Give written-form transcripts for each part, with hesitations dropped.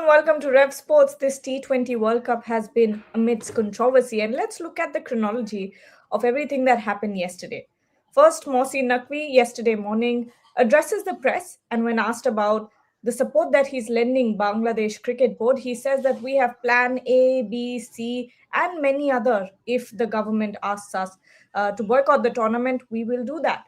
welcome to Rev Sports. This T20 World Cup has been amidst controversy, and let's look at the chronology of everything that happened yesterday. First, Mohsin Naqvi yesterday morning addresses the press, and when asked about the support that he's lending Bangladesh Cricket Board, he says that we have plan A, B, C, and many other. If the government asks us to boycott the tournament, we will do that.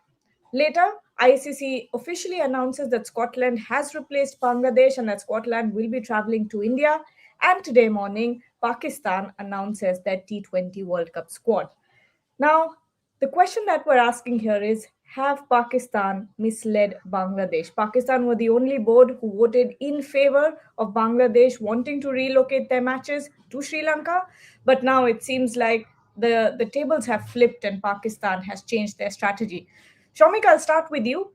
Later, ICC officially announces that Scotland has replaced Bangladesh and that Scotland will be travelling to India. And today morning, Pakistan announces their T20 World Cup squad. Now, the question that we're asking here is, have Pakistan misled Bangladesh? Pakistan were the only board who voted in favor of Bangladesh wanting to relocate their matches to Sri Lanka. But now it seems like the tables have flipped and Pakistan has changed their strategy. Shomik, I'll start with you.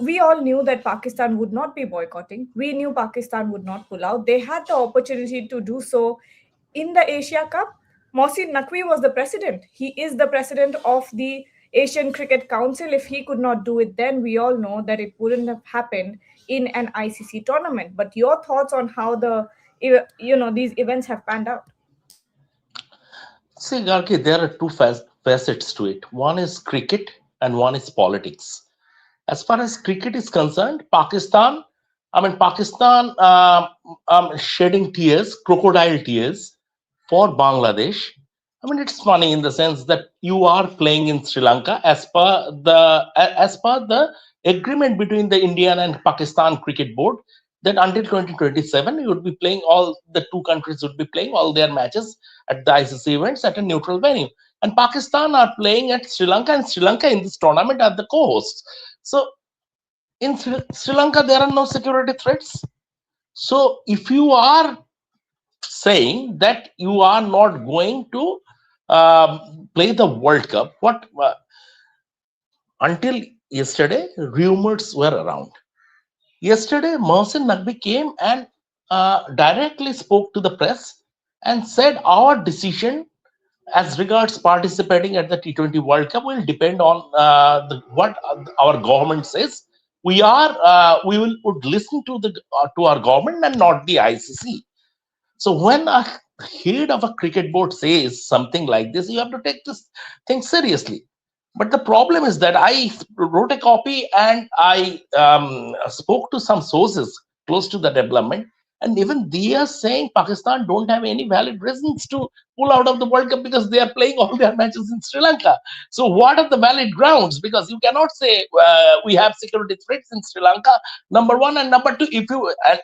We all knew that Pakistan would not be boycotting. We knew Pakistan would not pull out. They had the opportunity to do so in the Asia Cup. Mohsin Naqvi was the president. He is the president of the Asian Cricket Council. If he could not do it then, we all know that it wouldn't have happened in an ICC tournament. But your thoughts on how these events have panned out? See, Garki, there are two facets to it. One is cricket and one is politics. As far as cricket is concerned, Pakistan shedding tears, crocodile tears for Bangladesh. It's funny in the sense that you are playing in Sri Lanka as per the agreement between the Indian and Pakistan Cricket Board, that until 2027 you would be playing, all the two countries would be playing all their matches at the ICC events at a neutral venue. And Pakistan are playing at Sri Lanka, and Sri Lanka in this tournament are the co-hosts. So in Sri Lanka, there are no security threats. So if you are saying that you are not going to play the World Cup, until yesterday, rumors were around. Yesterday, Mohsin Naqvi came and directly spoke to the press and said our decision as regards participating at the T20 World Cup will depend on what our government says. We would listen to our government and not the ICC. So when a head of a cricket board says something like this, you have to take this thing seriously. But the problem is that I wrote a copy and I spoke to some sources close to the development, and even they are saying Pakistan don't have any valid reasons to pull out of the World Cup because they are playing all their matches in Sri Lanka. So what are the valid grounds? Because you cannot say we have security threats in Sri Lanka, number one, and number two,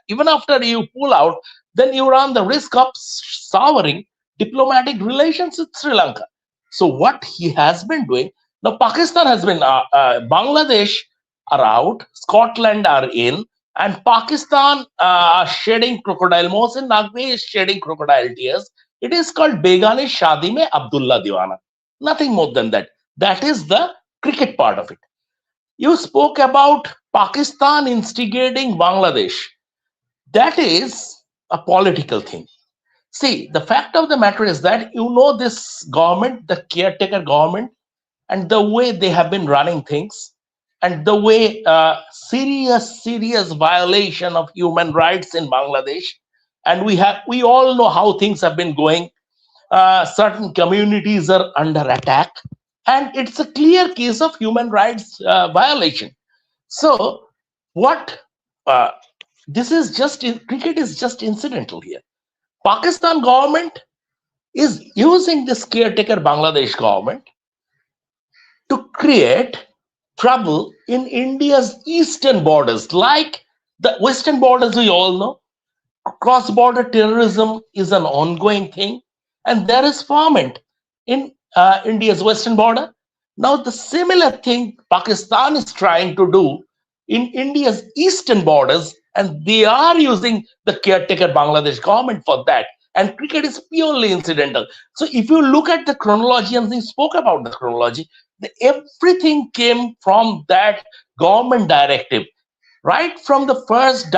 even after you pull out, then you run the risk of souring diplomatic relations with Sri Lanka. So what he has been doing, now Pakistan has been, Bangladesh are out, Scotland are in, and Pakistan are shedding crocodile. Mohsin Naqvi is shedding crocodile tears. It is called Begani Shadi Mein Abdullah Diwana. Nothing more than that. That is the cricket part of it. You spoke about Pakistan instigating Bangladesh. That is a political thing. See, the fact of the matter is that this government, the caretaker government, and the way they have been running things, and the way serious violation of human rights in Bangladesh, and we all know how things have been going. Certain communities are under attack, and it's a clear case of human rights violation. So what cricket is just incidental here. Pakistan government is using this caretaker Bangladesh government to create trouble in India's eastern borders. Like the western borders, we all know, cross-border terrorism is an ongoing thing, and there is ferment in India's western border. Now, the similar thing Pakistan is trying to do in India's eastern borders, and they are using the caretaker Bangladesh government for that. And cricket is purely incidental. So if you look at the chronology, and we spoke about the chronology, everything came from that government directive, right from the first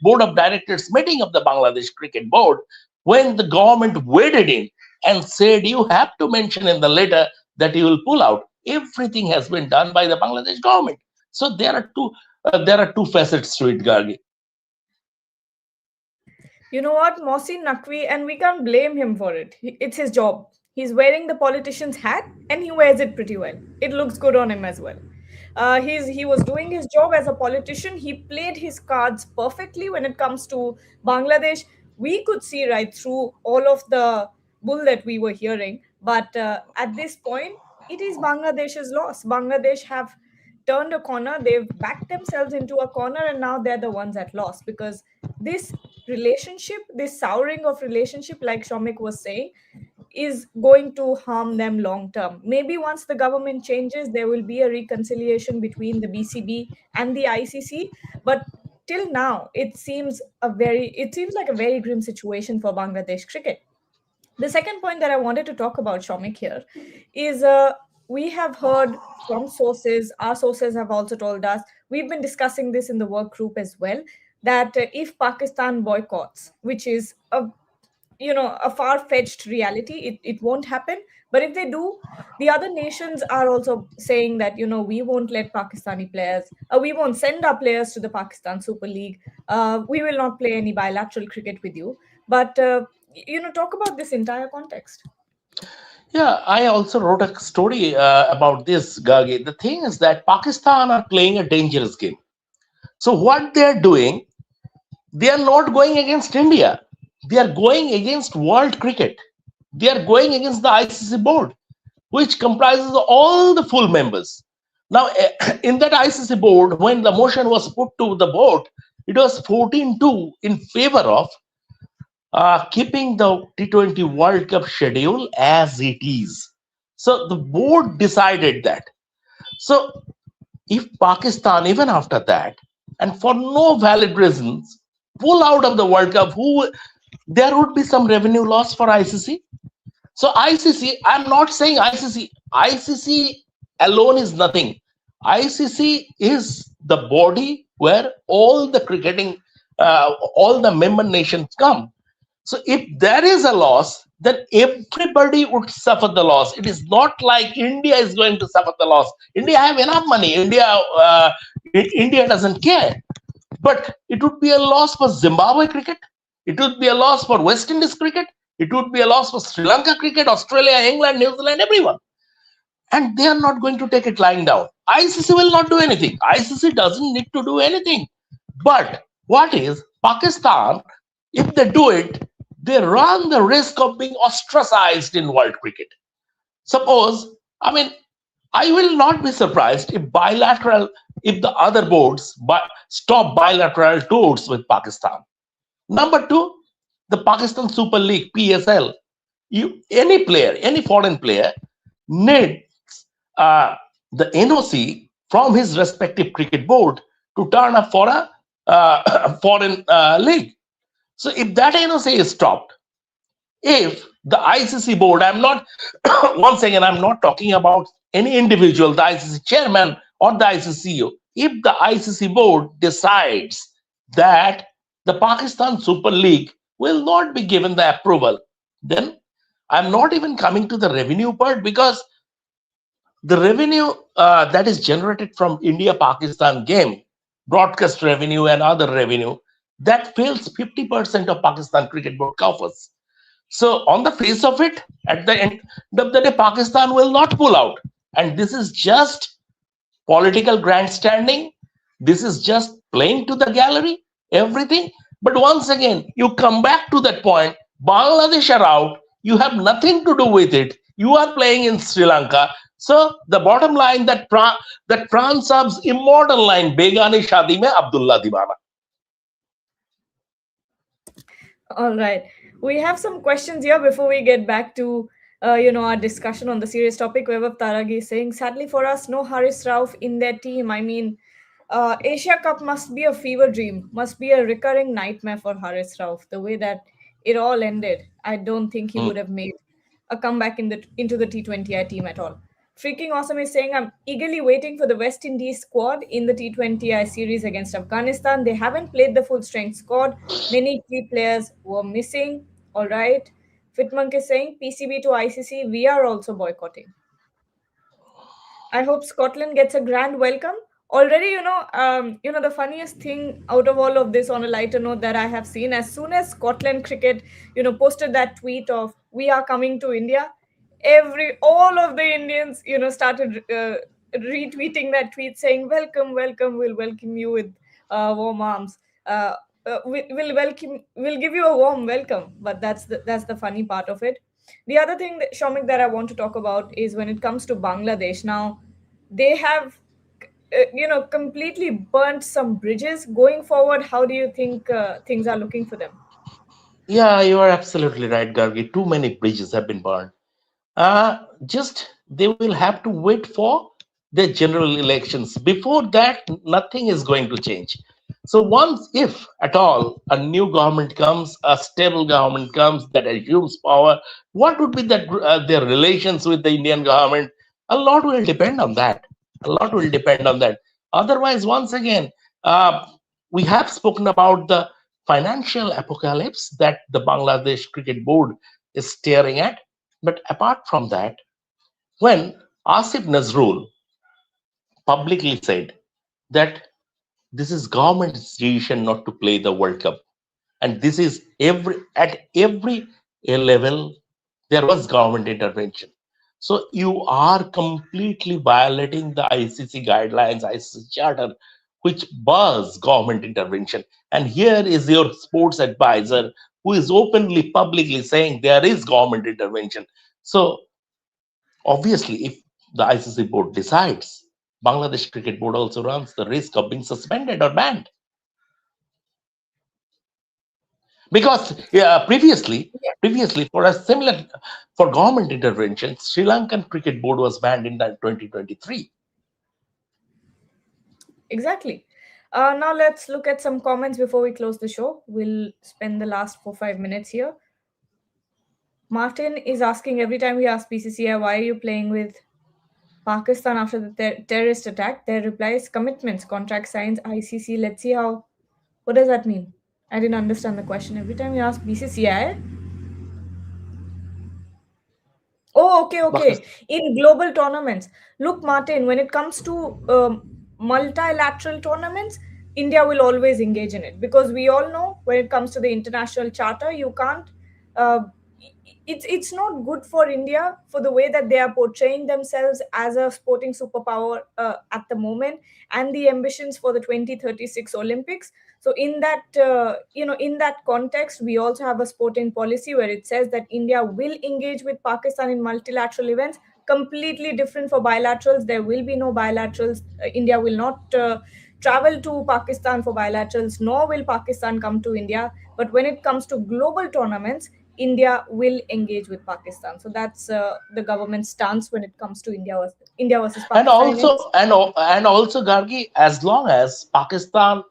board of directors meeting of the Bangladesh Cricket Board, when the government waded in and said, you have to mention in the letter that you will pull out. Everything has been done by the Bangladesh government. So there are two facets to it, Gargi. You know what, Mohsin Naqvi, and we can't blame him for it. It's his job. He's wearing the politician's hat, and he wears it pretty well. It looks good on him as well. He was doing his job as a politician. He played his cards perfectly when it comes to Bangladesh. We could see right through all of the bull that we were hearing, but at this point, it is Bangladesh's loss. Bangladesh have turned a corner. They've backed themselves into a corner, and now they're the ones at loss because this relationship, this souring of relationship, like Shomik was saying, is going to harm them long term. Maybe once the government changes, there will be a reconciliation between the BCB and the ICC. But till now, it seems like a very grim situation for Bangladesh cricket. The second point that I wanted to talk about, Shomik, here is we have heard from sources, our sources have also told us, we've been discussing this in the work group as well, that if Pakistan boycotts, which is a far-fetched reality, it won't happen. But if they do, the other nations are also saying that we won't let Pakistani players, we won't send our players to the Pakistan Super League, we will not play any bilateral cricket with you. But talk about this entire context. Yeah, I also wrote a story about this, Gage. The thing is that Pakistan are playing a dangerous game. So what they are doing, they are not going against India. They are going against world cricket. They are going against the ICC board, which comprises all the full members. Now, in that ICC board, when the motion was put to the vote, it was 14-2 in favor of keeping the T20 World Cup schedule as it is. So the board decided that. So if Pakistan, even after that, and for no valid reasons, pull out of the World Cup, there would be some revenue loss for ICC. So ICC, I'm not saying ICC alone is nothing. ICC is the body where all the cricketing, all the member nations come. So if there is a loss, then everybody would suffer the loss. It is not like India is going to suffer the loss. India have enough money. India doesn't care. But it would be a loss for Zimbabwe cricket. It would be a loss for West Indies cricket. It would be a loss for Sri Lanka cricket, Australia, England, New Zealand, everyone. And they are not going to take it lying down. ICC will not do anything. ICC doesn't need to do anything. But what is Pakistan, if they do it, they run the risk of being ostracized in world cricket. Suppose, I mean, I will not be surprised if the other boards stop bilateral tours with Pakistan. Number two, the Pakistan Super League, PSL, any foreign player needs the NOC from his respective cricket board to turn up for a foreign league. So if that NOC is stopped, if the ICC board, I'm not, once again, I'm not talking about any individual, the ICC chairman or the ICC CEO, if the ICC board decides that the Pakistan Super League will not be given the approval, then I'm not even coming to the revenue part, because the revenue that is generated from India-Pakistan game, broadcast revenue and other revenue, that fills 50% of Pakistan Cricket Board coffers. So on the face of it, at the end of the day, Pakistan will not pull out. And this is just political grandstanding. This is just playing to the gallery, everything. But once again, you come back to that point, Bangladesh are out, you have nothing to do with it. You are playing in Sri Lanka. So the bottom line, that Pran Saab's immortal line, Begani Shadi mein Abdullah Divana. All right. We have some questions here before we get back to our discussion on the serious topic. Vaibhav Taragi is saying, sadly for us, no Haris Rauf in their team. I mean, Asia Cup must be a fever dream, must be a recurring nightmare for Haris Rauf. The way that it all ended, I don't think he Hmm. would have made a comeback into the T20I team at all. Freaking Awesome is saying, I'm eagerly waiting for the West Indies squad in the T20I series against Afghanistan. They haven't played the full strength squad. Many key players were missing. All right. Fitmonk is saying, PCB to ICC, we are also boycotting. I hope Scotland gets a grand welcome. Already, the funniest thing out of all of this, on a lighter note, that I have seen, as soon as Scotland cricket, posted that tweet of "We are coming to India," all of the Indians, started retweeting that tweet saying, "Welcome, welcome, we'll welcome you with warm arms. uh, we'll give you a warm welcome." But that's the funny part of it. The other thing that, Shomik, that I want to talk about is when it comes to Bangladesh. Now, they have completely burnt some bridges. Going forward, how do you think things are looking for them? Yeah, you are absolutely right, Gargi. Too many bridges have been burned. Just they will have to wait for the general elections. Before that, nothing is going to change. So once, if at all, a new government comes, a stable government comes that assumes power, what would be their relations with the Indian government? A lot will depend on that. A lot will depend on that. Otherwise, once again, uh, we have spoken about the financial apocalypse that the Bangladesh Cricket Board is staring at. But apart from that, when Asif Nazrul publicly said that this is government's decision not to play the World Cup, and this is every level there was government intervention. So you are completely violating the ICC guidelines, ICC charter, which bars government intervention. And here is your sports advisor who is openly, publicly saying there is government intervention. So obviously, if the ICC board decides, Bangladesh Cricket Board also runs the risk of being suspended or banned. Because previously for a similar for government intervention, Sri Lankan Cricket Board was banned in 2023. Exactly. Now let's look at some comments before we close the show. We'll spend the last 4-5 minutes here. Martin is asking, every time we ask BCCI, why are you playing with Pakistan after the terrorist attack? Their reply is commitments, contract signs, ICC. Let's see how. What does that mean? I didn't understand the question. Every time you ask BCCI. Oh, okay, okay. Pakistan. In global tournaments, look, Martin, when it comes to multilateral tournaments, India will always engage in it, because we all know when it comes to the international charter, you can't. Uh, it's not good for India for the way that they are portraying themselves as a sporting superpower at the moment, and the ambitions for the 2036 Olympics. So in that context, we also have a sporting policy where it says that India will engage with Pakistan in multilateral events. Completely different for bilaterals. There will be no bilaterals. India will not travel to Pakistan for bilaterals, nor will Pakistan come to India. But when it comes to global tournaments, India will engage with Pakistan. So that's the government's stance when it comes to India versus And Pakistan in also its. and also Gargi, as long as Pakistan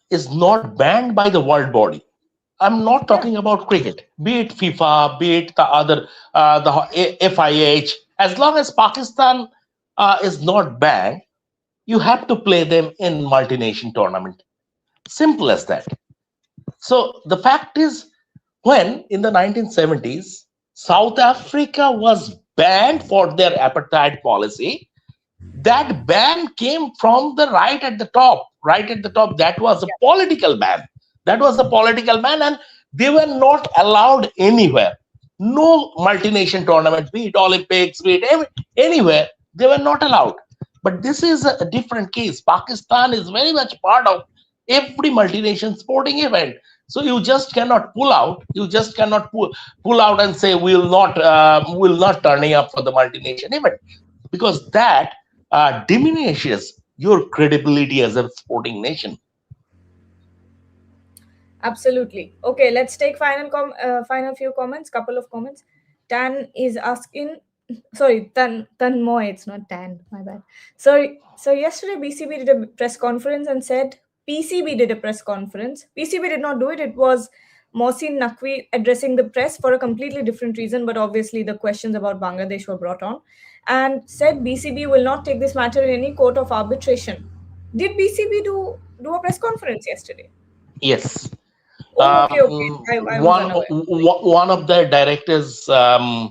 is not banned by the world body. I'm not Yeah. talking about cricket, be it FIFA, be it the other, the FIH. As long as Pakistan is not banned, you have to play them in multi-nation tournament. Simple as that. So the fact is, when in the 1970s, South Africa was banned for their apartheid policy, that ban came from the right at the top. Right at the top, that was a political ban. That was a political ban, and they were not allowed anywhere. No multination tournament, be it Olympics, be it anywhere, they were not allowed. But this is a different case. Pakistan is very much part of every multination sporting event. So you just cannot pull out. You just cannot pull out and say will not turning up for the multination event, because that diminishes your credibility as a sporting nation. Absolutely. Okay, let's take final few comments, couple of comments. Tan is asking, sorry, Tan Moy, it's not Tan, my bad. So yesterday BCB did a press conference and said PCB did a press conference. PCB did not do it. It was Mohsin Naqvi addressing the press for a completely different reason, but obviously the questions about Bangladesh were brought on, and said BCB will not take this matter in any court of arbitration. Did BCB do a press conference yesterday? Yes. Oh, okay, okay. I was unaware. One of the directors, uh,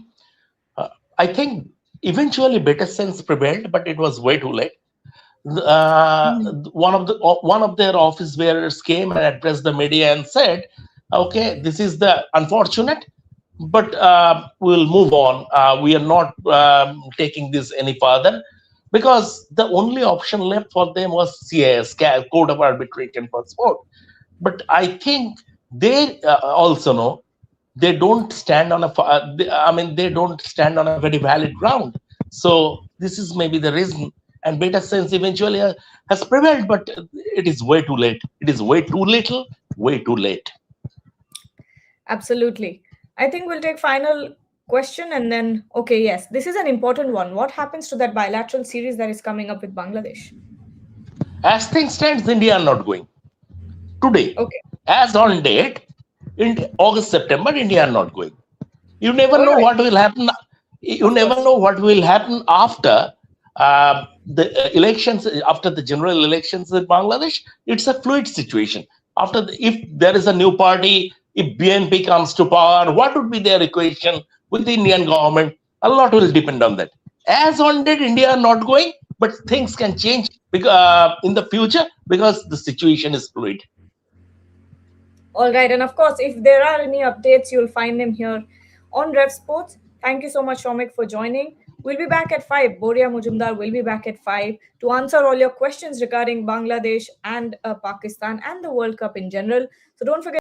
I think, eventually better sense prevailed, but it was way too late. uh, Mhm. one of their office bearers came and addressed the media and said, "Okay, this is the unfortunate, but we'll move on. We are not taking this any further." Because the only option left for them was CAS, Court of Arbitration for Sport. But I think they also know they don't stand on I mean, they don't stand on a very valid ground. So this is maybe the reason, and better sense eventually has prevailed. But it is way too late. It is way too little, way too late. Absolutely. I think we'll take final question and then, okay, yes, this is an important one. What happens to that bilateral series that is coming up with Bangladesh? As things stands, India are not going today. Okay. As Mhm. on date, in August, September, India are not going. You never All know right. what will happen. You Of never course. know what will happen after the elections, after the general elections in Bangladesh. It's a fluid situation. If there is a new party, if BNP comes to power, what would be their equation with the Indian government? A lot will depend on that. As on date, India are not going, but things can change in the future because the situation is fluid. All right. And of course, if there are any updates, you'll find them here on Rev Sports. Thank you so much, Shomik, for joining. We'll be back at 5. Boria Mujumdar will be back at 5 to answer all your questions regarding Bangladesh and Pakistan and the World Cup in general. So don't forget